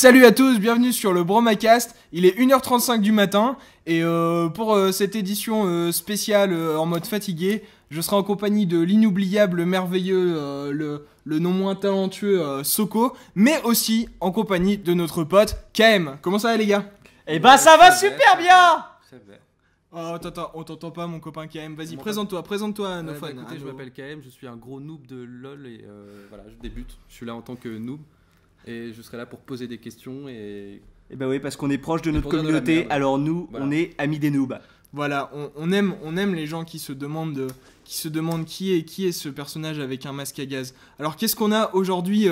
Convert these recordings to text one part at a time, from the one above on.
Salut à tous, bienvenue sur le Bromacast. Il est 1h35 du matin et pour cette édition spéciale en mode fatigué, je serai en compagnie de l'inoubliable, le merveilleux, le non moins talentueux Soko, mais aussi en compagnie de notre pote KM. Comment ça va les gars? Eh ben ça va super bien. Oh attends, on t'entend pas mon copain KM, vas-y présente-toi à nos fans. Écoutez, je m'appelle KM, je suis un gros noob de LoL et voilà, je débute. Je suis là en tant que noob et je serai là pour poser des questions et... Eh ben oui, parce qu'on est proche de notre pour dire de la communauté, merde. alors nous, Voilà. on est amis des noobs. Voilà, on aime les gens qui se demandent qui est ce personnage avec un masque à gaz. Alors qu'est-ce qu'on a aujourd'hui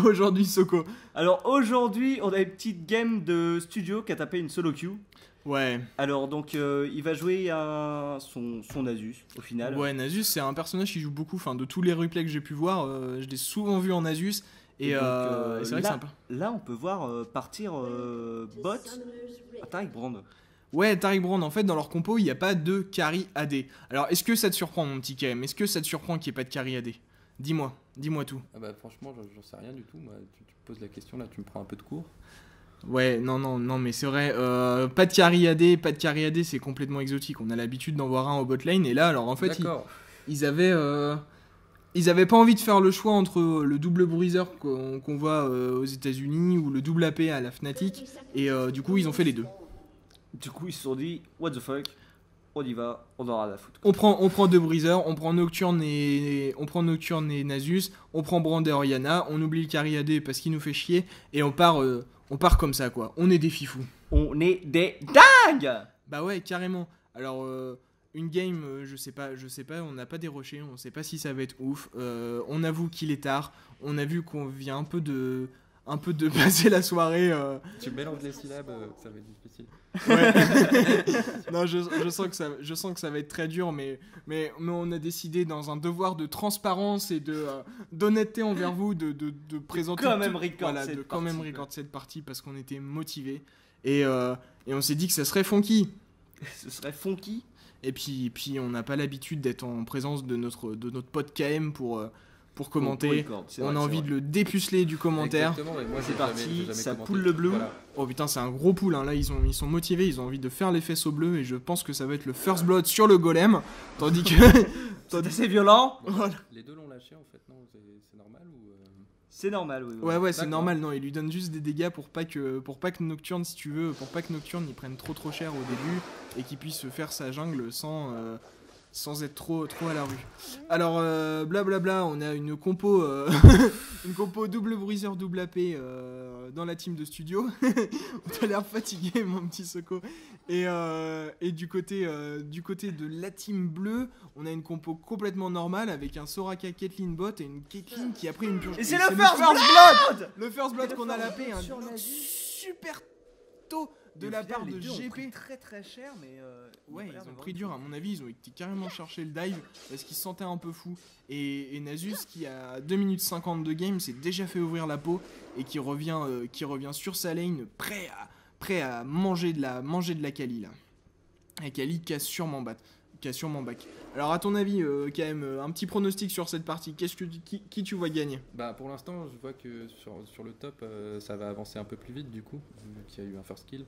aujourd'hui Soko? Alors aujourd'hui, on a une petite game de studio qui a tapé une solo queue. Ouais. Alors donc, il va jouer à son Asus au final. Ouais, Nasus c'est un personnage qui joue beaucoup, enfin de tous les replays que j'ai pu voir, je l'ai souvent vu en Nasus et, Et donc, et c'est vrai que c'est là, un peu... là, on peut voir partir bot à Tariq Brand. Ouais, Tariq Brand, en fait dans leur compo il n'y a pas de carry AD. Alors est-ce que ça te surprend mon petit KM? Est-ce que ça te surprend qu'il n'y ait pas de carry AD? Dis-moi tout. Ah bah franchement, j'en sais rien du tout. Moi, tu poses la question là, tu me prends un peu de cours. Ouais, non, mais c'est vrai, pas de carry AD, c'est complètement exotique. On a l'habitude d'en voir un au bot lane, et là, alors en fait, D'accord. ils avaient pas envie de faire le choix entre le double bruiser qu'on voit aux États-Unis ou le double AP à la Fnatic, et du coup, ils ont fait les deux. Du coup, ils se sont dit, what the fuck, on y va, on aura la foutre. On prend deux breezers, on prend Nocturne et Nasus, on prend Brander Yana, on oublie le carry AD parce qu'il nous fait chier, et on part comme ça, quoi. On est des fifous. On est des dingues. Bah ouais, carrément. Alors, une game, je sais pas, on n'a pas déroché, on sait pas si ça va être ouf. On avoue qu'il est tard, on a vu qu'on vient un peu de passer la soirée. Tu mélanges les syllabes, ça va être difficile. Ouais. Non, je sens que ça va être très dur, mais on a décidé dans un devoir de transparence et d'honnêteté envers vous de présenter quand même record voilà, cette de quand même partie, record cette partie parce qu'on était motivés et on s'est dit que ça serait funky. Ce serait funky. Et puis on n'a pas l'habitude d'être en présence de notre pote KM pour commenter. On a envie de le dépuceler du commentaire. Exactement, et moi C'est j'ai parti, jamais ça commenté. poule le blue. Voilà. Oh putain, c'est un gros pool, hein. Là ils sont motivés, ils ont envie de faire les faisceaux bleus et je pense que ça va être le first blood sur le golem. Tandis que... C'est assez violent. Voilà. Les deux l'ont lâché en fait, non? C'est normal ou... C'est normal, oui. Ouais, c'est D'accord. normal, non, il lui donne juste des dégâts pour pas que Nocturne, si tu veux, pour pas que Nocturne il prenne trop cher au début et qu'il puisse faire sa jungle sans être trop à la rue. Alors, blablabla, on a une compo une compo double bruiser, double AP dans la team de studio. T'as l'air fatigué, mon petit Soko. Et du côté de la team bleue, on a une compo complètement normale avec un Soraka Caitlyn bot et une Caitlyn qui a pris une purge. Et c'est le first blood. Le first blood qu'on a lapé, un super taux de la part de GP. Très très cher, mais Ouais, ils ont pris dur, à mon avis, ils ont été carrément chercher le dive parce qu'ils se sentaient un peu fous. Et Nasus, qui a 2 minutes 50 de game, s'est déjà fait ouvrir la peau et qui revient sur sa lane, prêt à manger de la Kali là. Et Kali qui a sûrement back. Alors, à ton avis, quand même, un petit pronostic sur cette partie, qui tu vois gagner? Bah pour l'instant, je vois que sur le top, ça va avancer un peu plus vite du coup, vu qu'il y a eu un first kill.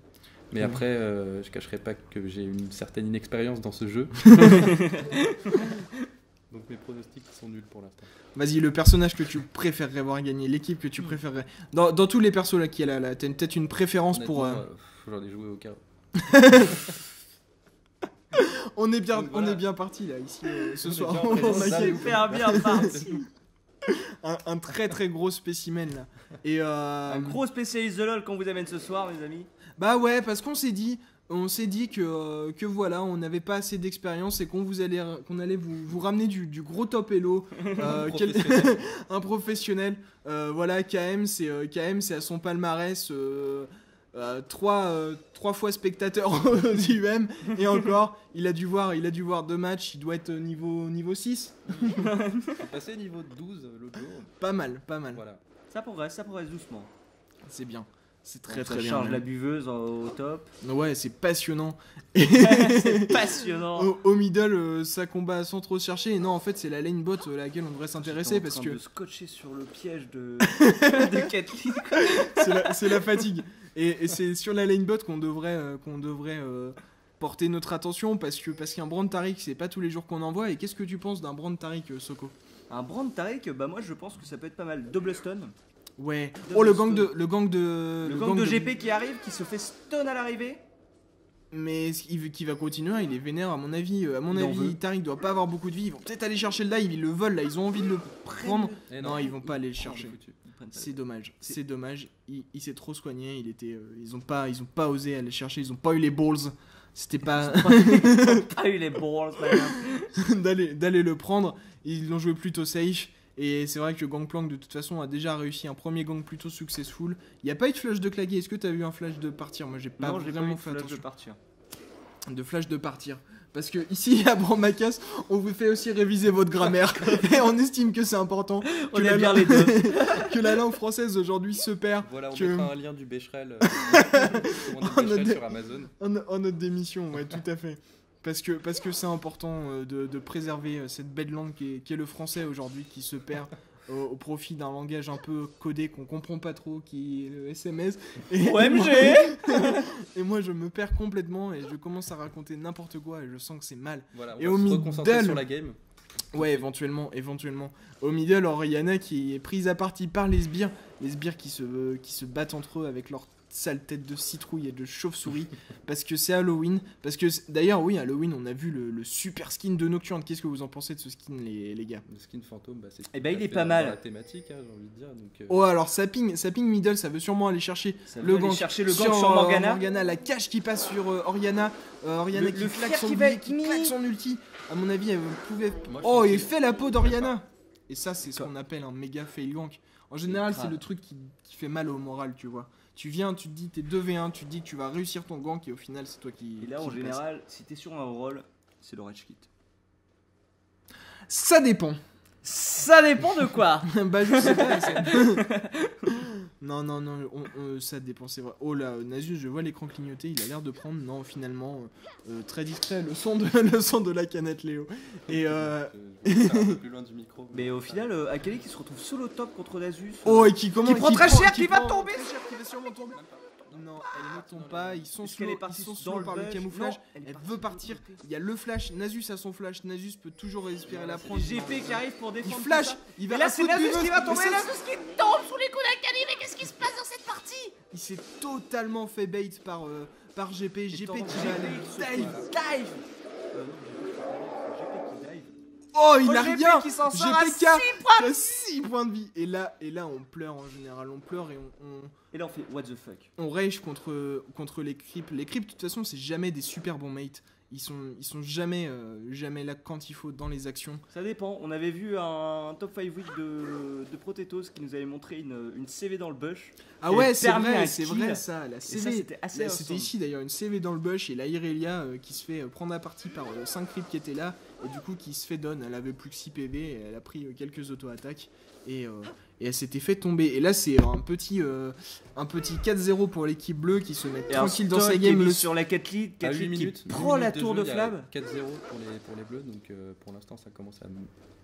Mais après, je cacherai pas que j'ai une certaine inexpérience dans ce jeu. Donc mes pronostics sont nuls pour l'instant. Vas-y, le personnage que tu préférerais voir gagner, l'équipe que tu préférerais. Dans tous les persos là qu'il y a là, t'as peut-être une préférence pour... Honnêtement, j'en ai joué au cas. On est bien, Donc, voilà. on est bien parti là ici ce On est soir. bien en présence, On a ça, gagné les super bien parti. un très très gros spécimen là. Et Un gros spécialiste de LoL qu'on vous amène ce soir, les amis. bah ouais, parce qu'on s'est dit que voilà, on n'avait pas assez d'expérience et qu'on allait vous ramener du gros top elo, Professionnel. un professionnel. Voilà, KM c'est à son palmarès. Trois fois spectateur aux IUM et encore il a dû voir 2 matchs, il doit être niveau 6. J'ai passé niveau 12 l'autre jour. Pas mal. Voilà. Ça progresse doucement. C'est bien. C'est très Ça très bien. charge même. la buveuse au top. Ouais, c'est passionnant. C'est passionnant. Au middle, ça combat sans trop se chercher. Et non, en fait, c'est la lane bot à laquelle on devrait s'intéresser parce que de scotcher sur le piège de Caitlyn. c'est la fatigue. Et c'est sur la lane bot qu'on devrait porter notre attention parce qu'un Brand Taric, c'est pas tous les jours qu'on en voit. Et qu'est-ce que tu penses d'un Brand Taric, Soko? Un Brand Taric, bah moi je pense que ça peut être pas mal. Double stun. Ouais. Double Oh, le stun. gang de Le gang de GP qui arrive, qui se fait stun à l'arrivée. Mais qui va continuer, il est vénère à mon avis. À mon Il en avis, veut. Taric doit pas avoir beaucoup de vie. Ils vont peut-être aller chercher le dive, ils le volent là, ils ont envie de le prendre. Eh Non, ils vont pas aller le Oh, chercher. foutu. Ils prennent pas C'est dommage, c'est dommage. Il s'est trop soigné, ils ont pas osé aller le chercher, ils ont pas eu les balls. C'était pas Ils ont pas eu les balls, man. d'aller le prendre. Ils l'ont joué plutôt safe. Et c'est vrai que Gangplank de toute façon a déjà réussi un premier gang plutôt successful. Il n'y a pas eu de flash de claguer. Est-ce que tu as eu un flash de partir? Moi j'ai pas Non, j'ai vraiment pas fait eu de flash attention. de partir. De flash de partir. Parce que ici à Bromacas, on vous fait aussi réviser votre grammaire. Et on estime que c'est important. On Que est la bien langue- les deux. que la langue française aujourd'hui se perd Voilà, on que- mettra un lien du Becherel. Oh, Becherel notre- sur Amazon. en notre démission. Ouais, tout à fait. Parce que c'est important de préserver cette belle langue qui est le français aujourd'hui, qui se perd au profit d'un langage un peu codé qu'on comprend pas trop, qui est le SMS. Et OMG. et moi je me perds complètement et je commence à raconter n'importe quoi et je sens que c'est mal. Voilà, on Et va au se middle- reconcentrer sur la game. Ouais, éventuellement. Au middle, Oriana qui est prise à partie par les sbires qui se battent entre eux avec leur sale tête de citrouille et de chauve-souris, parce que c'est Halloween. D'ailleurs, oui, Halloween, on a vu le super skin de Nocturne. Qu'est-ce que vous en pensez de ce skin, les gars? Le skin fantôme, bah, c'est Eh ben, tout il à est fait pas dans mal. la thématique, hein, j'ai envie de dire. Donc, Oh, alors ça ping middle, ça veut sûrement aller chercher Ça le veut aller gank chercher le gank sur Morgana. La cache qui passe sur Oriana. Oriana Le qui claque flair son qui va ulti, être mis. claque son ulti. À mon avis, elle pouvait. Moi, je Oh, pense et que- fait la peau d'Oriana. Et ça, c'est ce qu'on appelle un méga fail gank. En général, c'est grave. le truc qui fait mal au moral, tu vois. Tu viens, tu te dis, t'es 2v1, tu te dis que tu vas réussir ton gank et au final, c'est toi qui. Et là, qui en le passe. général, si t'es sur un rôle, c'est le rage kit. Ça dépend. Ça dépend de quoi. Bah, je sais pas. Non, ça dépend, c'est vrai. Oh là, Nasus, je vois l'écran clignoter, il a l'air de prendre. Non, finalement, très discret, le son de la canette Léo. Et je vais faire un peu plus loin du micro. Mais au final, Akali qui se retrouve solo top contre Nasus. Oh, et qui comment prend très cher, qui va prend tomber. très cher, qui va sûrement tomber. Non, elle ne tombe pas, ils sont Est-ce qu'elle slow, est partie ils sont dans slow le par le bush? camouflage. Non, elle est Elle partie veut de partir. l'autre côté. Il y a le flash, Nasus a son flash, Nasus peut toujours espérer la prendre. GP qui arrive pour Il défendre. flash, tout ça. il va Et là, à c'est coup de Nasus buveuse, qui va mais tomber. ça- Nasus qui tombe sous les coups d'Akali. Mais qu'est-ce qui se passe dans cette partie? Il s'est totalement fait bait par GP, GP qui va GP qui se dive. dive. GP qui dive. Oh, il Oh, a GP rien. qui s'en sort à GP 6 qui a 6 points de vie. Et là, on pleure en général, on pleure et Et là, on fait what the fuck. on rage contre les creeps. Les creeps, de toute façon, c'est jamais des super bons mates. Ils sont jamais là quand il faut dans les actions. Ça dépend. On avait vu un top 5 week de Protetos qui nous avait montré une CV dans le bush. Ah Et ouais, c'est permis vrai, un c'est kill. vrai ça. La Et CV, ça, c'était assez c'était awesome. ici d'ailleurs, une CV dans le bush et la Irelia qui se fait prendre à partie par 5 creeps qui étaient là et du coup qui se fait down. Elle avait plus que 6 PV et elle a pris quelques auto-attaques et elle s'était fait tomber. Et là, c'est un petit 4-0 pour l'équipe bleue qui se met Et un tranquille dans stun sa qui est game. mis Le sur la Caitlyn. À 8 Caitlyn qui minutes, prend 8 la minutes tour de jeu, il y a flamme. 4-0 pour les bleus, donc pour l'instant ça commence à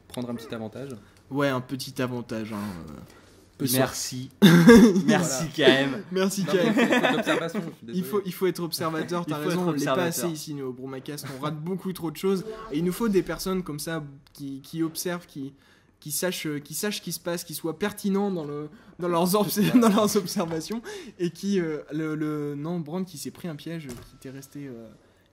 prendre un petit avantage. Ouais, un petit avantage. Peu sorti. Merci. Merci KM. Merci Non, Kael. mais il faut être d'observation, je suis désolé. Il faut être observateur, Il t'as faut raison, être on l'est pas observateur. assez ici nous, au Bromacast, on rate beaucoup trop de choses et il nous faut des personnes comme ça qui observent, qui sachent ce qui se passe, qui soient pertinents dans leurs observations et qui non, Brand qui s'est pris un piège,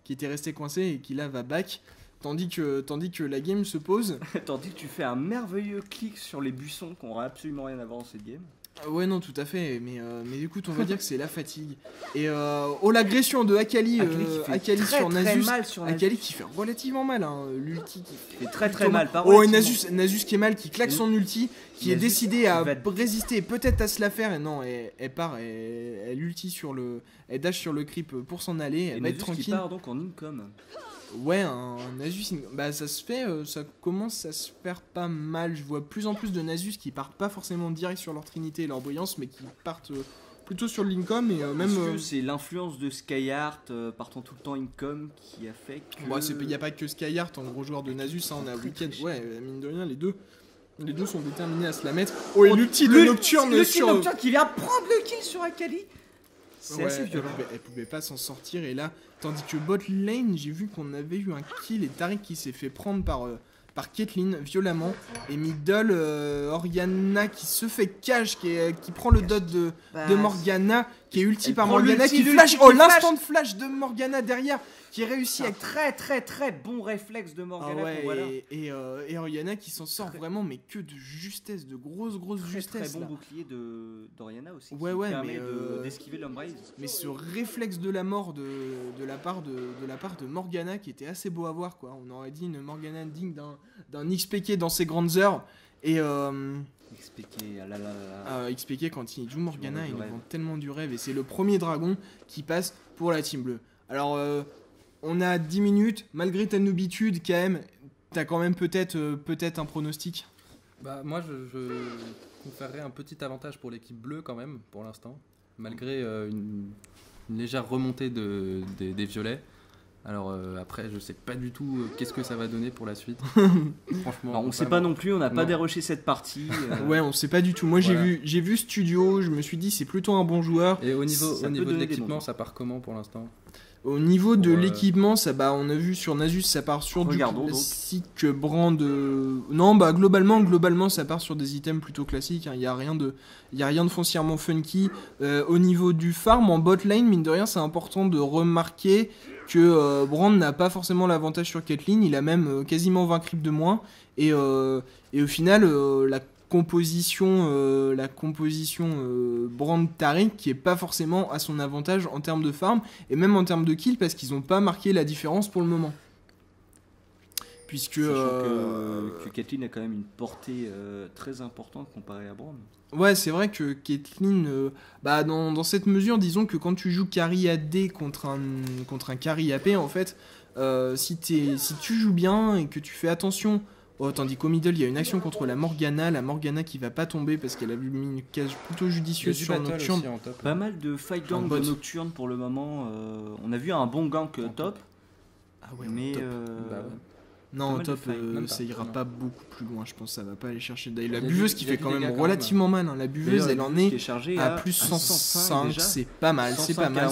qui était resté coincé et qui là va back tandis que la game se pose. Tandis que tu fais un merveilleux clic sur les buissons qui n'auront absolument rien à voir dans cette game. Ouais, non, tout à fait, mais écoute, on va dire que c'est la fatigue. Et l'agression de Akali, Akali très, sur très Nasus. mal sur Nasus. Akali qui fait relativement mal, hein, l'ulti qui fait très très plutôt mal. Pas Oh, et relativement. Nasus qui est mal, qui claque son ulti, qui est Nasus décidé qui à va- résister et peut-être à se la faire. Et non, elle part, elle ulti elle dash sur le creep pour s'en aller, elle Et va être Nasus qui tranquille. part donc en income. Ouais, un Nasus, bah ça se fait, ça commence à se faire pas mal. Je vois plus en plus de Nasus qui partent pas forcément direct sur leur trinité et leur brillance, mais qui partent plutôt sur l'incom et même. Est-ce que c'est l'influence de Skyheart partant tout le temps incom qui a fait que. Bah, il n'y a pas que Skyheart, en gros joueur de Nasus, hein, on a Weekend. Ouais, mine de rien, les deux sont déterminés à se la mettre. Oh, et l'ulti de Nocturne sur. Nocturne qui vient prendre le kill sur Akali. C'est assez violent. Elle pouvait pas s'en sortir, et là, tandis que bot lane, j'ai vu qu'on avait eu un kill et Taric qui s'est fait prendre par Caitlyn violemment, et middle Orianna qui se fait cash, qui prend le dot de Morgana, qui est ulti par Morgana, qui flash, l'instant de flash de Morgana derrière, qui réussit avec très bon réflexe de Morgana. Et Orianna qui s'en sort vraiment, mais que de justesse, de grosse justesse. Très bon bouclier d'Orianna aussi, qui permet d'esquiver l'Umbraze. Mais ce réflexe de la mort de la part de Morgana qui était assez beau à voir, quoi. On aurait dit une Morgana digne d'un XPK dans ses grandes heures. Et XPK quand il joue Morgana, il vend tellement du rêve, et c'est le premier dragon qui passe pour la team bleue. Alors on a 10 minutes, malgré ta noobitude, KM, t'as quand même peut-être un pronostic. Bah moi je conférerais un petit avantage pour l'équipe bleue quand même pour l'instant, malgré une légère remontée des violets. Alors après je sais pas du tout qu'est-ce que ça va donner pour la suite. Franchement, alors, on sait pas non plus, on n'a pas déroché cette partie. Ouais, on sait pas du tout. Moi j'ai vu Studio, je me suis dit c'est plutôt un bon joueur. Et au niveau de l'équipement, ça part comment pour l'instant? Au niveau de l'équipement, on a vu sur Nasus, ça part sur du classique brand. Non, globalement, ça part sur des items plutôt classiques. Il y a rien de foncièrement funky. Au niveau du farm en bot lane, mine de rien, c'est important de remarquer que Brand n'a pas forcément l'avantage sur Caitlyn. Il a même quasiment 20 creeps de moins. Et au final, la composition Brand Taric qui est pas forcément à son avantage en termes de farm et même en termes de kill, parce qu'ils ont pas marqué la différence pour le moment, puisque que Caitlyn a quand même une portée très importante comparée à Brand. Ouais, c'est vrai que Caitlyn dans cette mesure, disons que quand tu joues carry AD contre un carry AP, en fait, si tu joues bien et que tu fais attention. Tandis qu'au middle, il y a une action contre la Morgana qui va pas tomber parce qu'elle a mis une cage plutôt judicieuse sur Nocturne. Pas mal de fight gank de Nocturne pour le moment. On a vu un bon gank top. Ah ouais, mais top. Non, au top, ça ira pas beaucoup plus loin, je pense. Ça va pas aller chercher. La buveuse qui fait quand même relativement mal. La buveuse, elle en est à plus 105. C'est pas mal, c'est pas mal.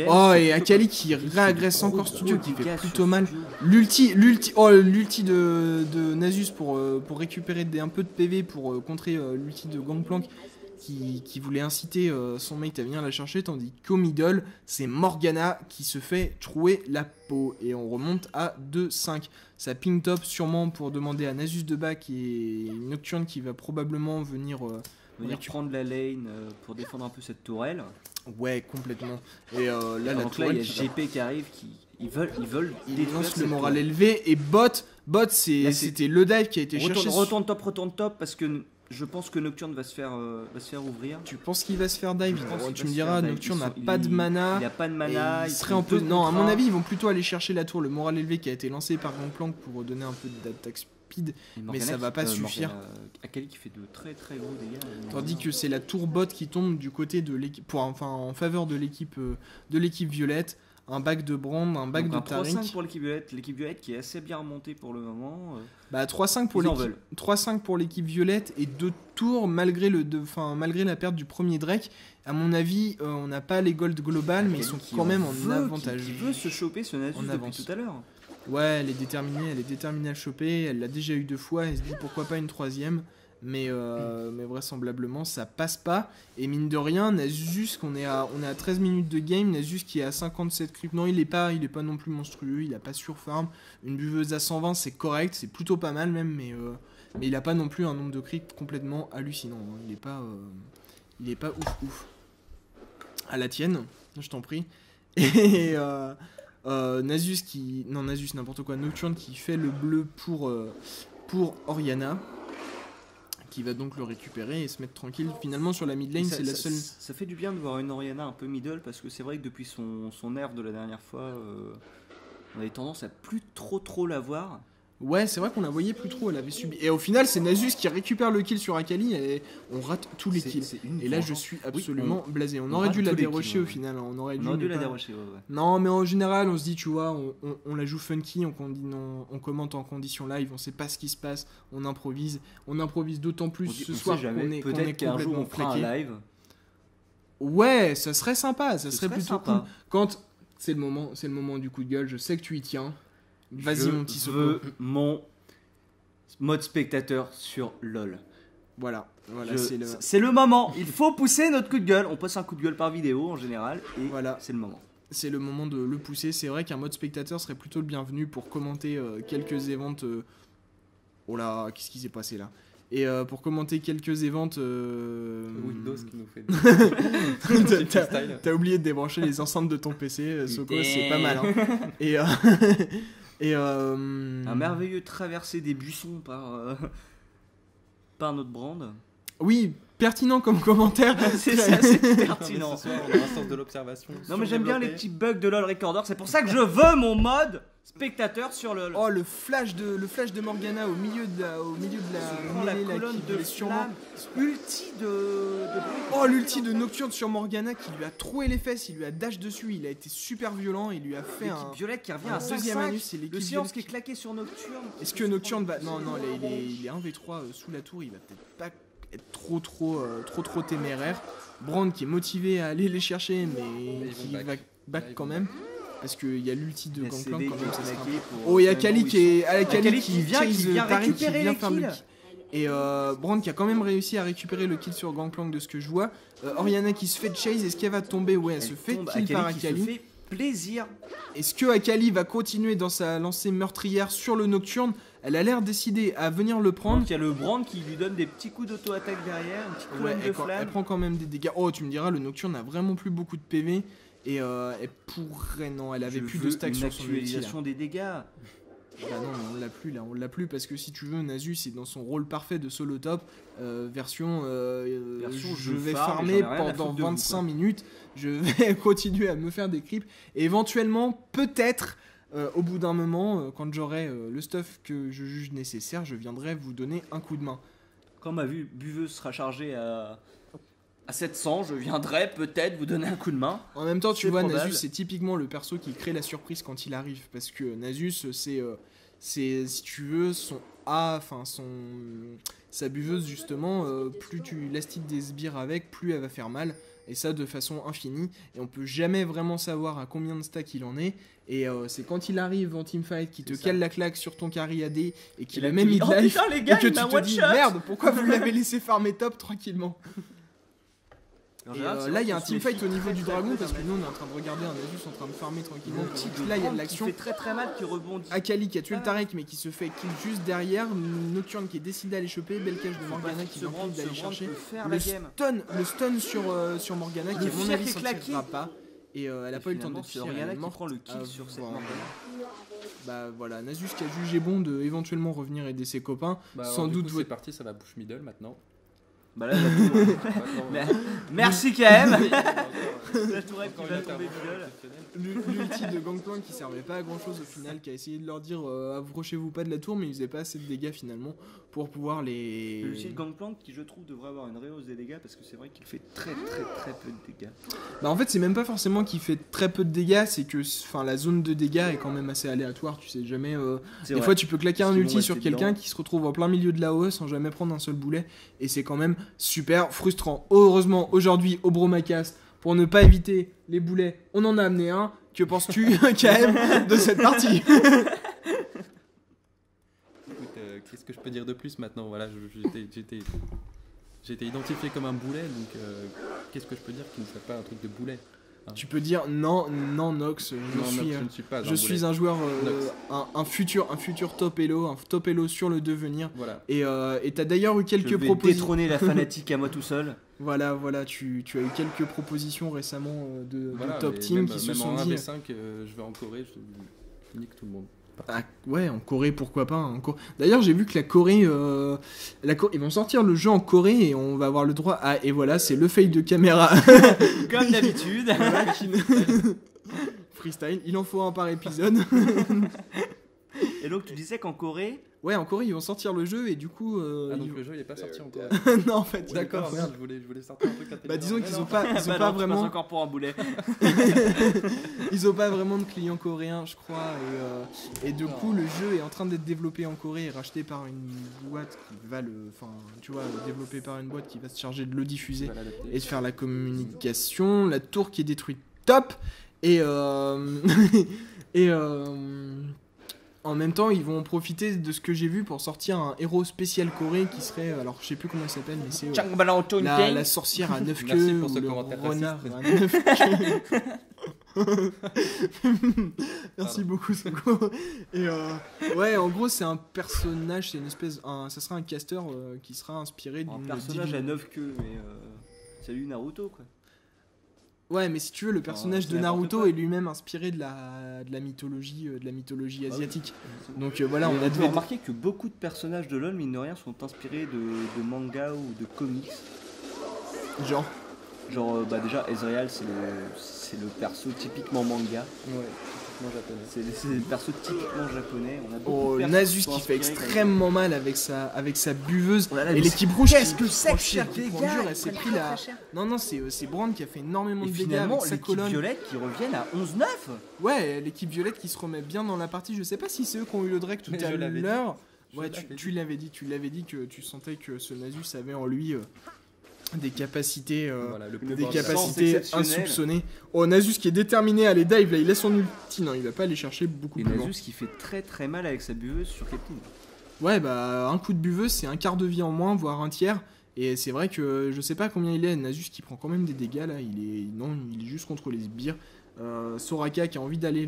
Oh, et Akali qui réagresse encore Studio, qui fait plutôt mal. L'ulti de Nasus pour récupérer un peu de PV pour contrer l'ulti de Gangplank qui voulait inciter son mate à venir la chercher, tandis qu'au middle, c'est Morgana qui se fait trouer la peau. Et on remonte à 2-5. Ça ping top sûrement pour demander à Nasus de back et Nocturne qui va probablement venir prendre la lane pour défendre un peu cette tourelle. Ouais, complètement. Et là, la tourelle, il y a GP qui arrive, ils veulent lance le moral élevé. Et bot c'était le dive qui a été cherché. Retourne top parce que je pense que Nocturne va se faire ouvrir. Tu penses qu'il va se faire dive? Tu me diras, Nocturne n'a pas de mana. Il n'a pas de mana. Il serait un peu. Non, à mon avis, ils vont plutôt aller chercher la tour, le moral élevé qui a été lancé par Gangplank pour donner un peu d'attaque speed. Mais ça va pas suffire. Akali qui fait de très gros dégâts. Tandis que c'est la tour bot qui tombe du côté de l'équipe, en faveur de l'équipe violette. Un bac de Brand, un bac de Taric. 3-5 pour l'équipe violette qui est assez bien remontée pour le moment. 3-5 pour l'équipe violette et 2 tours malgré la perte du premier Drake. À mon avis, on n'a pas les gold global, mais ils sont quand même en avantage. Qui veut se choper ce Nasus depuis tout à l'heure. Ouais, elle est déterminée à le choper. Elle l'a déjà eu 2 fois. Elle se dit pourquoi pas une 3e. Mais vraisemblablement ça passe pas. Et mine de rien, Nasus, on est à 13 minutes de game, Nasus qui est à 57 creeps. Non, il est pas non plus monstrueux, il a pas surfarm. Une buveuse à 120 c'est correct, c'est plutôt pas mal même, mais il a pas non plus un nombre de creeps complètement hallucinant. Il est pas ouf. À la tienne, je t'en prie. Et Nasus n'importe quoi, Nocturne qui fait le bleu pour Orianna, qui va donc le récupérer et se mettre tranquille. Finalement sur la mid lane, c'est la seule. Ça fait du bien de voir une Orianna un peu middle, parce que c'est vrai que depuis son nerf de la dernière fois, on avait tendance à plus trop la voir. Ouais, c'est vrai qu'on la voyait plus trop, elle avait subi. Et au final, c'est Nasus qui récupère le kill sur Akali et on rate tous les kills. Et là, je suis absolument blasé. On aurait dû la dérocher au final. On aurait dû la dérocher, ouais. Non, mais en général, on se dit, tu vois, on la joue funky, on commente en condition live, on sait pas ce qui se passe, on improvise. On improvise d'autant plus ce soir qu'on est complètement claqué. Un live. Ouais, ça serait sympa, ça serait plutôt cool. Quand c'est le moment du coup de gueule, je sais que tu y tiens. Vas-y mon petit Soko. Je veux mon mode spectateur sur LoL. Voilà c'est le moment. Il faut pousser notre coup de gueule. On passe un coup de gueule par vidéo en général et voilà, c'est le moment. C'est le moment de le pousser. C'est vrai qu'un mode spectateur serait plutôt le bienvenu pour commenter quelques events. Oh là, qu'est-ce qui s'est passé là? Et pour commenter quelques events... Windows qui nous fait T'as oublié de débrancher les enceintes de ton PC, Soko, c'est pas mal. Hein. Et un merveilleux traversé des buissons par notre brand. Oui, pertinent comme commentaire. C'est pertinent. Ce soir, on a un sens de l'observation. Non mais j'aime bien les petits bugs de LoL Recorder. C'est pour ça que je veux mon mode spectateur sur LoL. Oh le flash de Morgana au milieu de la colonne de flammes. Ulti de... Oh l'ulti de Nocturne sur Morgana qui lui a troué les fesses, il lui a dash dessus, il a été super violent, il lui a fait un Violette qui revient à deuxième anus, c'est le silence qui est claqué sur Nocturne. Est-ce que Nocturne va... Non, il est 1v3 sous la tour, il va peut-être pas être trop téméraire. Brand qui est motivé à aller les chercher mais qui va back quand même. Parce qu'il y a l'ulti de Gangplank quand même. Oh, il y a Akali qui vient récupérer les kills. Et Brand qui a quand même réussi à récupérer le kill sur Gangplank de ce que je vois. Orianna qui se fait chase, est-ce qu'elle va tomber? Ouais, elle se fait kill par Akali. Se fait plaisir. Est-ce que Akali va continuer dans sa lancée meurtrière sur le Nocturne? Elle a l'air décidée à venir le prendre. Donc il y a le Brand qui lui donne des petits coups d'auto-attaque derrière, un petit coup de flamme. Elle prend quand même des dégâts. Oh, tu me diras, le Nocturne n'a vraiment plus beaucoup de PV. Et elle pourrait... Non, elle avait plus de stack sur son ulti. Actualisation des dégâts. Bah non, on l'a plus parce que si tu veux, Nasus est dans son rôle parfait de solo top, version je vais farmer pendant 25 minutes, je vais continuer à me faire des creeps et éventuellement, peut-être, au bout d'un moment, quand j'aurai le stuff que je juge nécessaire, je viendrai vous donner un coup de main. Quand ma buveuse sera chargée à 700, je viendrai peut-être vous donner un coup de main. En même temps, tu vois, Nasus, c'est typiquement le perso qui crée la surprise quand il arrive. Parce que Nasus, c'est si tu veux, sa buveuse, justement, plus tu lastiques des sbires avec, plus elle va faire mal. Et ça de façon infinie. Et on peut jamais vraiment savoir à combien de stacks il en est. Et c'est quand il arrive en teamfight qui te cale la claque sur ton carry AD et qui le met mid-life. Oh putain, les gars, et que tu te dis, merde, pourquoi vous l'avez laissé farmer top tranquillement? Là il y a un teamfight au niveau du dragon parce que nous on est en train de regarder un Nasus en train de farmer tranquillement. Là il y a de l'action. Qui fait très mal, qui rebondit. Akali qui a tué le Tarek mais qui se fait kill juste derrière. Nocturne qui est décidé à les choper. Belle cache de Morgana qui va d'aller chercher. Le stun sur Morgana qui à mon avis s'en tirera pas. Et elle a pas eu le temps de tirer. Orianna qui prend le kill sur cette Morgana. Bah voilà, Nasus qui a jugé bon de éventuellement revenir aider ses copains. Sans doute c'est parti, ça va push middle maintenant. Bah là, merci KM. La tourelle qui va tomber l'ulti de Gangplank qui servait pas à grand chose au final, qui a essayé de leur dire approchez-vous pas de la tour, mais il faisait pas assez de dégâts finalement pour pouvoir les... L'ulti de Gangplank qui je trouve devrait avoir une réhausse des dégâts parce que c'est vrai qu'il fait très peu de dégâts. Bah en fait c'est même pas forcément qu'il fait très peu de dégâts, c'est que la zone de dégâts est quand même assez aléatoire, tu sais jamais... Des fois tu peux claquer un ulti sur quelqu'un qui se retrouve en plein milieu de la OE sans jamais prendre un seul boulet et c'est quand même super frustrant. Heureusement aujourd'hui au Bromacast, pour ne pas éviter les boulets, on en a amené un. Que penses-tu, KM, de cette partie? Écoute, qu'est-ce que je peux dire de plus maintenant? Voilà, j'ai été identifié comme un boulet, donc qu'est-ce que je peux dire qui ne soit pas un truc de boulet? Tu peux dire non Nox, je suis un joueur, un futur top elo, sur le devenir. Voilà. Et t'as d'ailleurs eu quelques propositions. Je vais détrôner la fanatique à moi tout seul. Voilà, tu as eu quelques propositions récemment de top team qui se sont dit. Même en 1v5, je vais en Corée, je nique tout le monde. Ah, ouais, en Corée, pourquoi pas. D'ailleurs, j'ai vu que la Corée, ils vont sortir le jeu en Corée et on va avoir le droit à... Et voilà, c'est le fail de caméra. Comme d'habitude. Freestyle, il en faut un par épisode. Et Et donc tu disais qu'en Corée, Ouais, en Corée, ils vont sortir le jeu et du coup. Ah, donc ils- le jeu il est pas sorti encore. non, en fait, D'accord, merde, je voulais sortir un truc intelligent. Bah, disons Mais qu'ils non. ont pas, ils ont bah pas non, tu passes vraiment. encore pour un boulet. Ils ont pas vraiment de clients coréens, je crois. Et du coup, le jeu est en train d'être développé en Corée et racheté par une boîte qui va le. Enfin, tu vois, développé par une boîte qui va se charger de le diffuser Tu vas l'adapter. et de faire la communication. La tour qui est détruite, top. Et. et. En même temps, ils vont profiter de ce que j'ai vu pour sortir un héros spécial Corée qui serait. Alors, je sais plus comment il s'appelle, mais c'est. La sorcière à 9 Merci queues pour ou ce le commentaire renard raciste. à 9 queues. Merci beaucoup Soko. Et ouais, en gros, c'est un personnage, c'est une espèce, ça sera un caster qui sera inspiré Un d'une personnage à divine- 9 queues, mais salut Naruto quoi. Ouais, mais si tu veux, le personnage c'est de n'importe Naruto quoi. est lui-même inspiré de la mythologie asiatique. Donc voilà, on a pu devait remarquer que beaucoup de personnages de LoL, mine de rien, sont inspirés de manga ou de comics. genre. Genre, bah déjà, Ezreal, c'est le perso typiquement manga. Ouais, typiquement japonais. C'est le perso typiquement japonais. On a beaucoup Oh, de persos Nasus sont qui fait inspirés comme extrêmement mal avec sa buveuse. Oh là là, Et mais l'équipe rouge, qu'est-ce qui que c'est prend que cher, ces qui prend dégâts, dur, ils elle s'est prennent pris très, la. très cher. Non, c'est Brand qui a fait énormément Et de dégâts finalement, avec sa l'équipe colonne. violette qui reviennent à 11-9. Ouais, l'équipe violette qui se remet bien dans la partie. Je sais pas si c'est eux qui ont eu le Drake tout Mais à je l'avais l'heure. dit. Ouais, Je l'avais tu l'avais dit que tu sentais que ce Nasus avait en lui des capacités. Voilà, le Des pouvoir de la capacités exceptionnelles. insoupçonnées. Oh, Nasus qui est déterminé à aller dive, là il laisse son ulti. Non, il va pas aller chercher beaucoup Et plus loin. Nasus qui fait très très mal avec sa buveuse sur Caitlyn. Ouais, bah un coup de buveuse, c'est un quart de vie en moins, voire un tiers. Et c'est vrai que je sais pas combien il est, Nasus qui prend quand même des dégâts là. Il est juste contre les sbires. Soraka qui a envie d'aller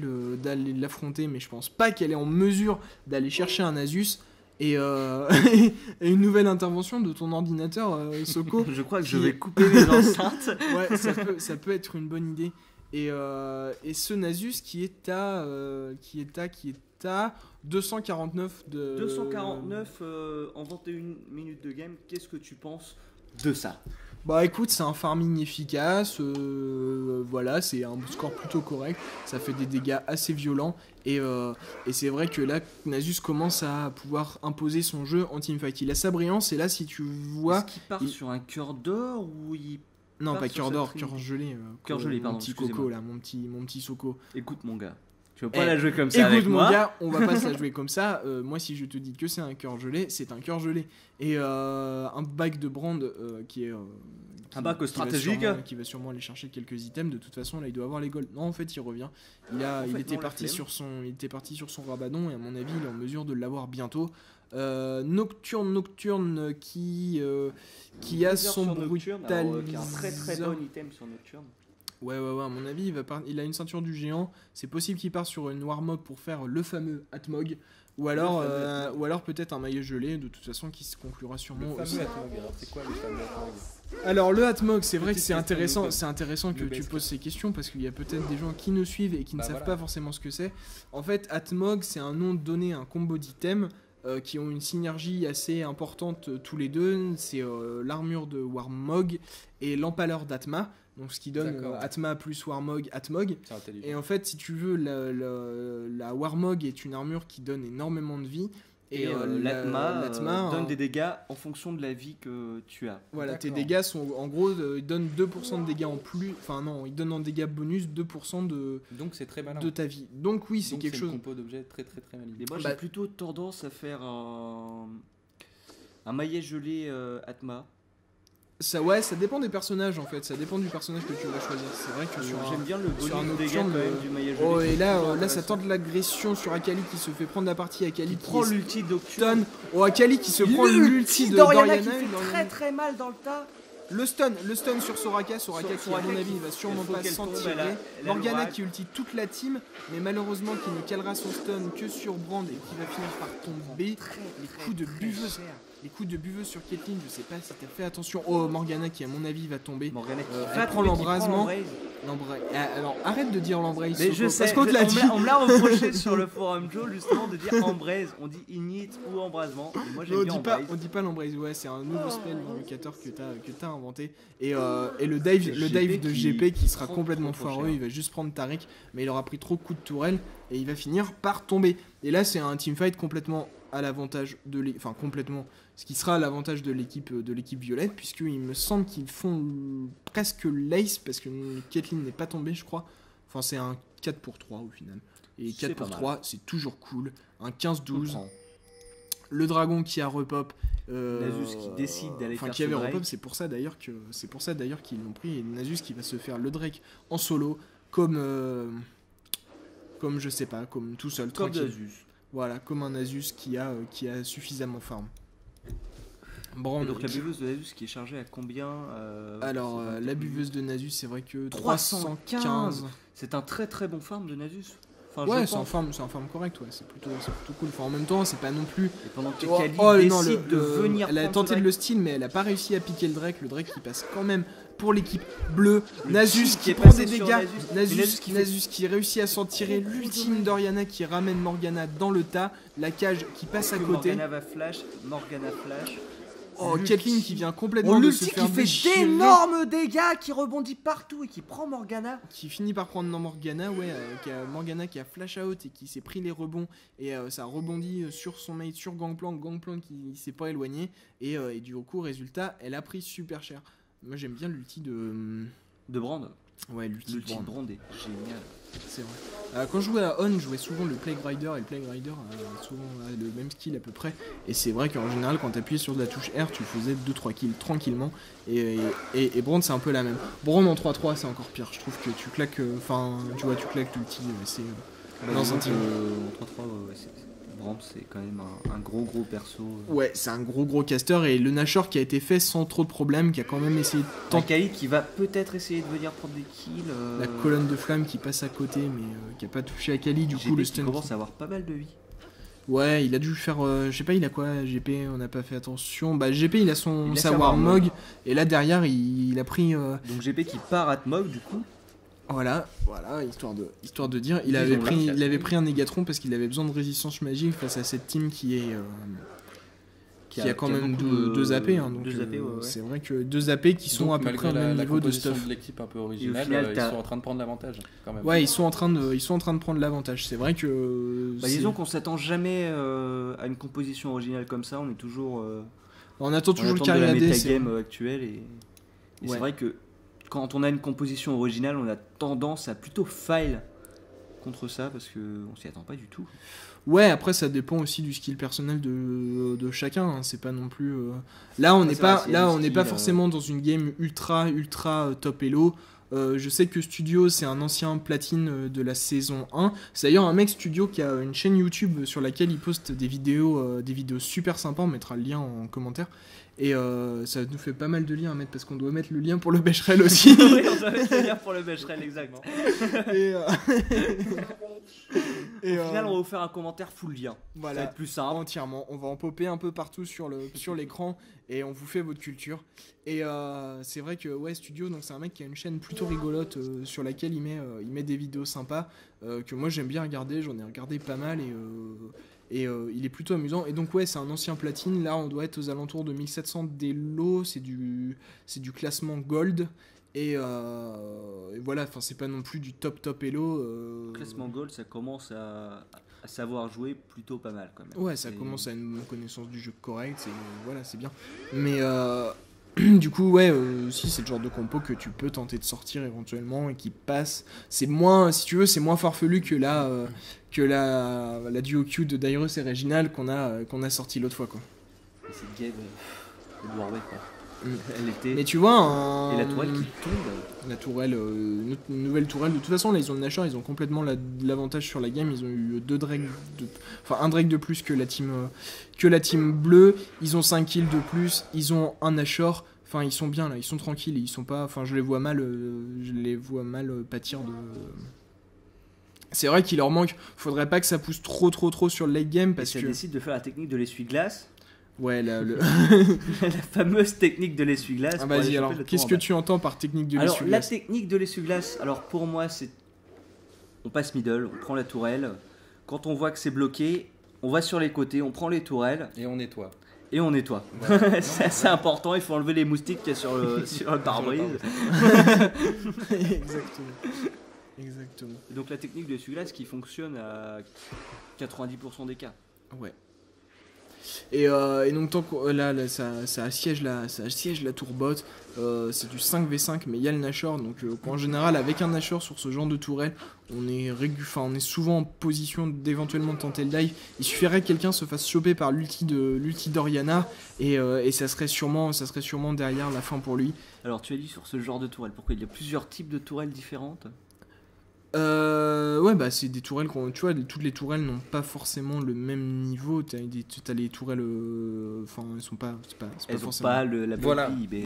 l'affronter, mais je pense pas qu'elle est en mesure d'aller chercher un Nasus. Et, et une nouvelle intervention de ton ordinateur, Soko. Je crois que je Qui- vais couper mes enceintes. Ouais, ça peut être une bonne idée. Et ce Nasus qui est à 249 de 249 en 21 minutes de game, qu'est-ce que tu penses de ça? Bah écoute, c'est un farming efficace, voilà, c'est un score plutôt correct, ça fait des dégâts assez violents et c'est vrai que là, Nasus commence à pouvoir imposer son jeu en teamfight. Il a sa brillance et là, si tu vois... Est-ce qu'il part il- sur un cœur d'or ou il... Non, part pas sur cœur sa d'or, trinité. cœur gelé. Cœur gelé, mon pardon, petit excusez-moi. coco là, mon petit Soko. Écoute mon gars, tu veux pas la Eh, jouer comme ça avec Écoute mon moi? gars, on va pas se la jouer comme ça. Moi, si je te dis que c'est un cœur gelé, c'est un cœur gelé. Et un bac de brand qui est Un bac va stratégique. qui va sûrement aller chercher quelques items. De toute façon, là, il doit avoir les golds. Non, en fait, il revient. Il fait, était non, la parti flemme. il était parti sur son rabadon et à mon avis, il est en mesure de l'avoir bientôt. Nocturne qui a son Nocturne, alors, qui est un très brutaliseur. bon item sur Nocturne. Ouais, à mon avis, il a une ceinture du géant. C'est possible qu'il parte sur une Warmog pour faire le fameux Atmog. Ou alors peut-être un maillet gelé, de toute façon, qui se conclura sûrement Le aussi. fameux Atmog, alors c'est quoi le fameux Atmog? Alors, le Atmog, c'est vrai que Petite c'est question intéressant, Google. c'est intéressant que Le tu best. poses ces questions parce qu'il y a peut-être des gens qui nous suivent et qui ne Bah savent voilà. pas forcément ce que c'est. En fait, Atmog, c'est un nom donné à un combo d'items qui ont une synergie assez importante tous les deux. C'est l'armure de Warmog et l'empaleur d'Atma. Donc, ce qui donne D'accord. Atma plus Warmog, Atmog. C'est intelligent. Et en fait, si tu veux, la Warmog est une armure qui donne énormément de vie. Et l'Atma, donne des dégâts en fonction de la vie que tu as. voilà, tes D'accord. dégâts sont en gros, ils donnent 2% de dégâts en plus. Enfin, non, ils donnent en dégâts bonus 2% Donc c'est très malin. de ta vie. Donc, oui, c'est Donc, quelque chose. une compo d'objets très très très maligne. Et moi Bah- j'ai plutôt tendance à faire un maillet gelé Atma. Ouais, ça dépend des personnages en fait. Ça dépend du personnage que tu vas choisir. C'est vrai que sur un. J'aime bien le sur un bonus de dégâts Nocturne, quand même du maillet gelé. Oh, et c'est là, plutôt ça intéressant. tente l'agression sur Akali qui se fait prendre la partie. Akali Il qui prend est l'ulti Nocturne. stun. Oh, Akali qui se prend l'ulti de Doriana Doriana. qui fait Doriana- très très mal dans le tas. Le stun sur Soraka qui à Soraka mon qui- avis il va sûrement il faut pas qu'elle s'en tombe, tirer. elle a Morgana l'orage. qui ulti toute la team, mais malheureusement qui ne calera son stun que sur Brand et qui va finir par tomber. Les coups de buveuse sur Caitlyn, je sais pas si t'as fait attention. Oh, Morgana qui à mon avis va tomber. Morgana qui Elle va prend tomber, qui l'embrasement. prend l'embrase. Alors arrête de dire l'embrace. Mais je sais, parce qu'on te l'a dit. on me l'a reproché sur le forum Joe justement de dire embrace. On dit ignite ou embrasement. Et moi j'aime bien embrace. On dit pas l'embrace, ouais, c'est un nouveau spell d'invocateur que t'as inventé. Et le dive de GP qui sera complètement foireux, il va juste prendre Taric, mais il aura pris trop de coups de tourelle et il va finir par tomber. Et là c'est un teamfight complètement à l'avantage de l'équipe, enfin complètement, ce qui sera à l'avantage de l'équipe violette, puisqu'il me semble qu'ils font presque l'ace, parce que Caitlyn n'est pas tombée je crois. Enfin c'est un 4 pour 3 au final. Et 4 pour 3 c'est toujours cool. Un 15-12. Le dragon qui a repop. Nasus qui décide d'aller faire qui avait ce repop, c'est pour ça d'ailleurs qu'ils l'ont pris. Et Nasus qui va se faire le Drake en solo, comme je sais pas, comme tout seul, comme tranquille. Nasus. Voilà, comme un Nasus qui a suffisamment farm. Bon, donc la buveuse de Nasus qui est chargée à combien Alors la buveuse de Nasus, c'est vrai que 315. C'est un très très bon farm de Nasus. Enfin, ouais, c'est un farm correct, ouais, c'est plutôt cool. Enfin, en même temps, c'est pas non plus. Et pendant que Kali décide de venir. Elle a tenté de le steal, mais elle a pas réussi à piquer le Drake. Le Drake qui passe quand même pour l'équipe bleue. Nasus qui prend des dégâts. Nasus qui réussit à s'en tirer. L'ultime d'Oriana qui ramène Morgana dans le tas. La cage qui passe à côté. Morgana va flash. Oh, Caitlyn qui vient complètement de se faire déchirer. Qui fait d'énormes dégâts, qui rebondit partout et qui prend Morgana. Qui finit par prendre Morgana, ouais, Morgana qui a flash out et qui s'est pris les rebonds et ça rebondit sur son mate, sur Gangplank qui s'est pas éloigné et du coup, résultat, elle a pris super cher. Moi j'aime bien l'ulti de Brand. Ouais, l'ulti de Brand est génial. C'est vrai. Quand je jouais à On, je jouais souvent le Plague Rider et le Plague Rider a souvent le même skill à peu près. Et c'est vrai qu'en général, quand t'appuyais sur la touche R, tu faisais 2-3 kills tranquillement. Et Brand, c'est un peu la même. Brand en 3-3, c'est encore pire. Je trouve que tu claques, tu claques l'ulti. C'est dans un team. En 3-3, ouais, Brand, c'est quand même un gros perso. Ouais, c'est un gros caster. Et le Nashor qui a été fait sans trop de problèmes, qui a quand même essayé de tenter. Akali qui va peut-être essayer de venir prendre des kills. La colonne de flamme qui passe à côté, mais qui a pas touché Akali. Du coup, le stun. Il commence à avoir pas mal de vie. Ouais, il a dû faire. Je sais pas, il a quoi GP, on n'a pas fait attention. Bah, GP, il a sa Warmog. Et là, derrière, il a pris. Donc, GP qui part à Mog, du coup. Voilà, histoire de dire, il avait pris un Négatron parce qu'il avait besoin de résistance magique face à cette team qui a quand même 2 AP, hein, donc 2 AP, ouais. C'est vrai que 2 AP qui sont à peu près au même niveau de stuff. De l'équipe un peu originale, ils sont en train de prendre l'avantage quand même. Ouais, ils sont en train de prendre l'avantage. C'est vrai que disons qu'on s'attend jamais à une composition originale comme ça, on est toujours on attend toujours le carry de la AD, metagame actuelle et c'est vrai que quand on a une composition originale, on a tendance à plutôt fail contre ça parce qu'on s'y attend pas du tout. Ouais, après ça dépend aussi du skill personnel de chacun. Hein. C'est pas non plus. Là, on n'est pas forcément dans une game ultra top elo. Je sais que Studio, c'est un ancien platine de la saison 1. C'est d'ailleurs un mec Studio qui a une chaîne YouTube sur laquelle il poste des vidéos super sympas. On mettra le lien en commentaire. Et ça nous fait pas mal de liens à mettre parce qu'on doit mettre le lien pour le Becherel aussi. Oui, on doit mettre le lien pour le Becherel, exactement. Et au final, on va vous faire un commentaire full lien. Voilà, ça va être plus simple. Entièrement. On va en popper un peu partout sur l'écran et on vous fait votre culture. Et c'est vrai que ouais, Studio, donc c'est un mec qui a une chaîne plutôt rigolote sur laquelle il met des vidéos sympas que moi j'aime bien regarder. J'en ai regardé pas mal et il est plutôt amusant. Et donc ouais, c'est un ancien platine. Là, on doit être aux alentours de 1700 d'élo. C'est du classement gold. Et voilà, enfin c'est pas non plus du top elo. Classement gold, ça commence à savoir jouer plutôt pas mal quand même. Ouais, ça commence à une connaissance du jeu correcte. Voilà, c'est bien. Mais du coup, ouais, si c'est le genre de compo que tu peux tenter de sortir éventuellement et qui passe. C'est moins, si tu veux, c'est moins farfelu que la duo Q de Dyrus et Reginald qu'on a sorti l'autre fois, quoi. Et cette game de Warwick, quoi. Elle était. Mais tu vois, et la tourelle qui tombe. La tourelle, une nouvelle tourelle. De toute façon, là, ils ont le Nashor, ils ont complètement l'avantage sur la game. Ils ont eu 2 Drake, un Drake de plus que la team bleue. Ils ont 5 kills de plus. Ils ont un Nashor. Enfin, ils sont bien là, ils sont tranquilles. Ils sont pas. Enfin, je les vois mal pâtir de. C'est vrai qu'il leur manque. Faudrait pas que ça pousse trop sur le late game parce que. Ça décide de faire la technique de l'essuie-glace. Ouais, La fameuse technique de l'essuie-glace. Ah, vas-y, alors, qu'est-ce que tu entends par technique de l'essuie-glace? Alors, la technique de l'essuie-glace, alors pour moi, c'est. On passe middle, on prend la tourelle. Quand on voit que c'est bloqué, on va sur les côtés, on prend les tourelles. Et on nettoie. Et on nettoie. Ouais. C'est assez important, il faut enlever les moustiques qu'il y a sur le pare-brise. Exactement. Et donc la technique de l'essuie-glace qui fonctionne à 90% des cas. Ouais. Et donc tant que là ça assiège la tourbotte, c'est du 5v5 mais il y a le Nashor, donc en général avec un Nashor sur ce genre de tourelle on est souvent en position d'éventuellement tenter le dive. Il suffirait que quelqu'un se fasse choper par l'ulti d'Oriana et ça serait sûrement derrière la fin pour lui. Alors tu as dit sur ce genre de tourelle, pourquoi il y a plusieurs types de tourelles différentes? Ouais, bah c'est des tourelles tu vois, toutes les tourelles n'ont pas forcément le même niveau. T'as les tourelles, enfin elles sont pas, c'est pas elles forcément. Elles ont pas la voilà. bonne vie, mais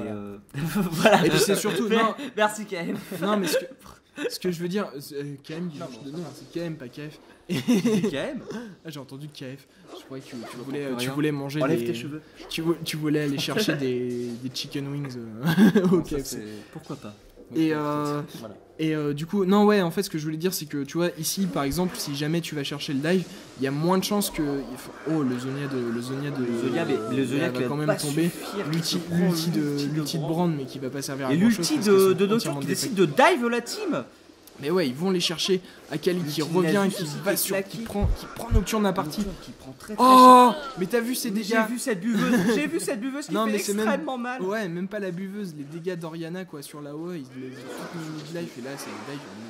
voilà. Et puis c'est surtout. Non. Merci KM. Non, mais ce que je veux dire, KM, c'est KM, pas KF. KM. Ah, j'ai entendu KF. Je croyais que tu voulais manger. Enlève tes cheveux. Tu voulais aller chercher des chicken wings au KFC. Pourquoi pas. Et du coup, non, ouais, en fait, ce que je voulais dire, c'est que tu vois, ici, par exemple, si jamais tu vas chercher le dive, il y a moins de chances que. Oh, le Zonia qui va quand même tomber. L'ulti de Brand, mais qui va pas servir à grand chose. Et l'ulti de Nocturne qui décide de dive la team. Mais ouais, ils vont les chercher. Akali qui revient, qui prend Nocturne à partie. Oh, mais t'as vu ces dégâts? J'ai vu cette buveuse qui fait extrêmement mal. Ouais, même pas la buveuse, les dégâts d'Oriana quoi sur la OE, ils les live et là c'est le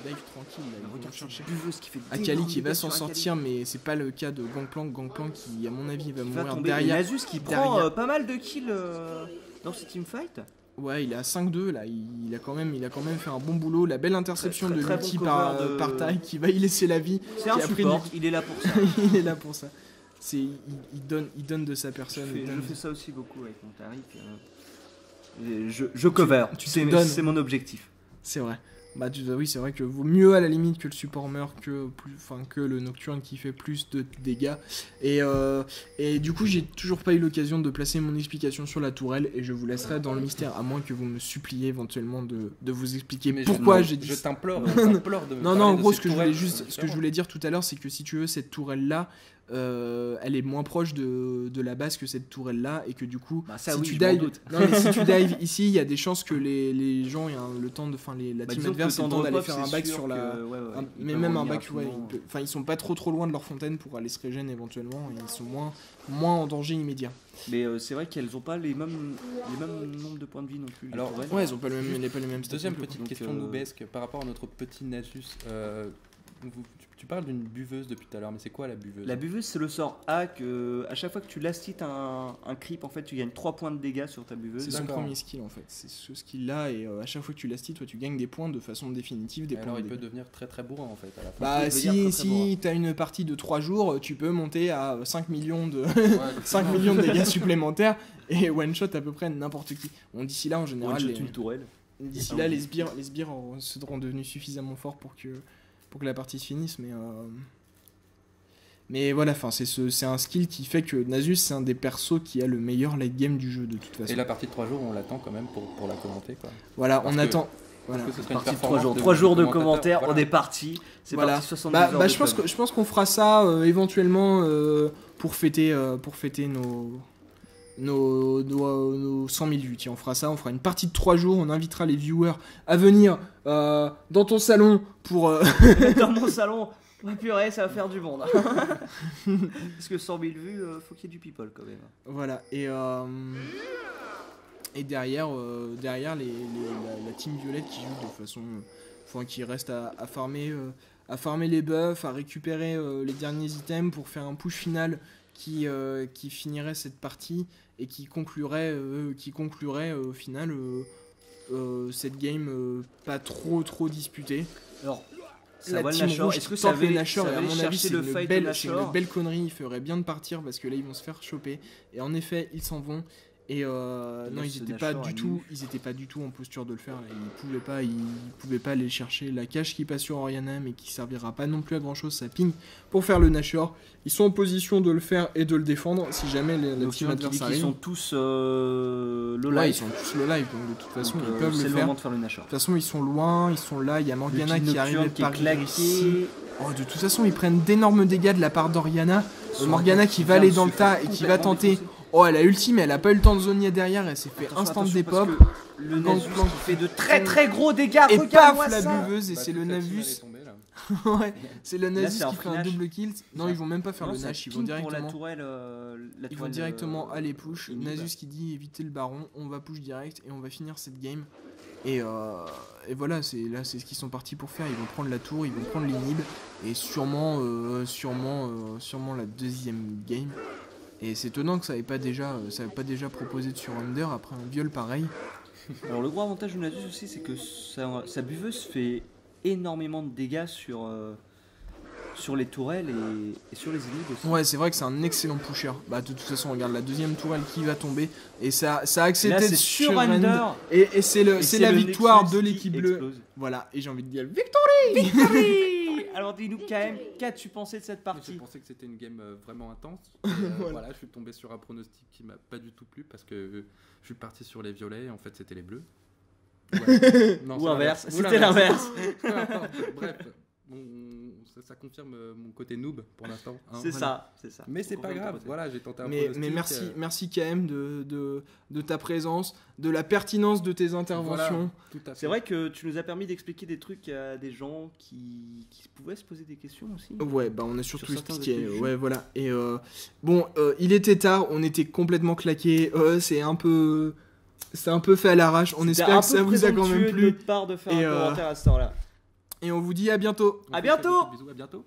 dive tranquille. Là, ils vont chercher buveuse qui fait Akali qui va s'en sortir, mais c'est pas le cas de Gangplank qui à mon avis va mourir tomber. derrière. Nasus qui prend pas mal de kills dans ce teamfight. Ouais, il est à 5-2 là, il a quand même fait un bon boulot, la belle interception de l'ulti par Tai qui va y laisser la vie. C'est un support, il est là pour ça. Il est là pour ça. Il donne de sa personne. Je fais ça aussi beaucoup avec mon tarif. Je cover, c'est mon objectif. C'est vrai. Bah oui, c'est vrai que vaut mieux à la limite que le support meurt que le Nocturne qui fait plus de dégâts. Et du coup, j'ai toujours pas eu l'occasion de placer mon explication sur la tourelle et je vous laisserai dans le mystère, à moins que vous me suppliez éventuellement de vous expliquer pourquoi j'ai dit. Je t'implore de. Non, en gros, ce que je voulais dire tout à l'heure, c'est que si tu veux cette tourelle là. Elle est moins proche de la base que cette tourelle là et que du coup si tu dives ici il y a des chances que les gens aient le temps de la team adverse ait le temps d'aller faire un back sur la mais même un back ils sont pas trop loin de leur fontaine pour aller se régénérer éventuellement et ils sont moins en danger immédiat. Mais c'est vrai qu'elles ont pas les mêmes nombres de points de vie non plus. Alors ouais, elles ont pas les mêmes stats. Deuxième petite question noobesque par rapport à notre petit Nasus. Tu parles d'une buveuse depuis tout à l'heure, mais c'est quoi la buveuse? La buveuse, c'est le sort A que à chaque fois que tu lastites un creep, en fait, tu gagnes 3 points de dégâts sur ta buveuse. C'est son premier skill en fait. C'est ce skill là et à chaque fois que tu lastites, toi tu gagnes des points de façon définitive. Alors il peut devenir très très bourrin en fait à la fin. Bah si t'as une partie de 3 jours, tu peux monter à 5 millions de 5 millions de dégâts supplémentaires et one shot à peu près n'importe qui. Bon, d'ici là en général une tourelle. D'ici là les sbires seront devenus suffisamment forts pour que la partie se finisse, mais voilà, enfin c'est un skill qui fait que Nasus c'est un des persos qui a le meilleur late game du jeu de toute façon. Et la partie de 3 jours on l'attend quand même pour la commenter quoi. Voilà, on attend. Voilà. Partie de 3 jours de commentaires, voilà. On est parti. C'est parti 70 heures. Je pense qu'on fera ça éventuellement pour fêter nos 100 000 vues. Tiens, on fera ça, on fera une partie de 3 jours, on invitera les viewers à venir dans ton salon pour... Dans mon salon, ouais, purée, ça va faire du monde. Parce que 100 000 vues, faut qu'il y ait du people quand même. Voilà, et derrière la team violette qui joue de façon... qui reste à farmer les buffs, à récupérer les derniers items pour faire un push final qui finirait cette partie et qui conclurait au final cette game pas trop disputée. Alors la team rouge, est-ce que ça va Nashor, et à mon avis c'est une belle connerie, il ferait bien de partir parce que là ils vont se faire choper et en effet ils s'en vont Et non, là, ils ce étaient pas Nashor du à tout, nu. ils étaient pas du tout en posture de le faire. Ils pouvaient pas aller chercher la cache qui passe sur Orianna, mais qui servira pas non plus à grand chose. Ça ping pour faire le Nashor. Ils sont en position de le faire et de le défendre si jamais la Donc team adverse ils arrive. sont tous low Ouais, ils life. sont tous le live, donc de toute façon Donc, ils peuvent c'est le le faire. moment De de faire le Nashor. toute façon, ils sont loin, ils sont là. Il y a Morgana qui arrive par ici. Oh, de toute façon, ils prennent d'énormes dégâts de la part d'Orianna. Morgana qui va aller dans le tas et qui va tenter. Oh, elle a ulti, mais elle a pas eu le temps de zoner derrière. Elle s'est fait instant dépop. Le Gang Nasus plank. qui fait de très gros dégâts. Et Regarde-moi paf, la ça. buveuse. Et Bah, c'est le toute la team, elle Navus. est tombée, là. Ouais, c'est le Là, Nasus c'est un qui fait un Nash. double kill. Non, ils vont même pas faire Non, le c'est Nash. Ils ping vont pour la directement. tourelle. Ils vont directement aller push. inhibe. Nasus qui dit éviter le baron. On va push direct et on va finir cette game. Et voilà, c'est ce qu'ils sont partis pour faire. Ils vont prendre la tour, ils vont prendre l'inhib. Et sûrement la deuxième game. Et c'est étonnant que ça n'avait pas déjà proposé de sur Under après un viol pareil. Alors le gros avantage de Nasus aussi, c'est que sa buveuse fait énormément de dégâts sur les tourelles et sur les inhibs aussi. Ouais, c'est vrai que c'est un excellent pusher. Bah de toute façon, regarde la deuxième tourelle qui va tomber et ça a Là, accepté c'est de sur Under. et c'est la le victoire Nexus de qui l'équipe bleue. explose. Voilà, et j'ai envie de dire victoire. Alors dis-nous KM, qu'as-tu pensé de cette J'ai partie? pensé que c'était une game vraiment intense. Voilà, je suis tombé sur un pronostic qui m'a pas du tout plu parce que je suis parti sur les violets et en fait c'était les bleus. Ouais. Non, Ou c'est inverse, Ou c'était l'inverse. Bref, ça confirme mon côté noob pour l'instant. hein, C'est voilà. ça. Mais c'est pas Confirme ton grave, côté. voilà, j'ai tenté un Mais pronostic. merci KM de ta présence, de la pertinence de tes interventions. Tout à fait. C'est vrai que tu nous as permis d'expliquer des trucs à des gens qui pouvaient se poser des questions aussi. Ouais, bah on a surtout Sur certains expliqué. aspects du jeu. Ouais, voilà. Et il était tard, on était complètement claqués. C'est un peu fait à l'arrache. On C'était espère un que ça peu vous a quand même présomptueux de plu. notre part de faire Et, un commentaire à ce temps-là. Et on vous dit à bientôt. On À vous fait bientôt. des bisous, à bientôt.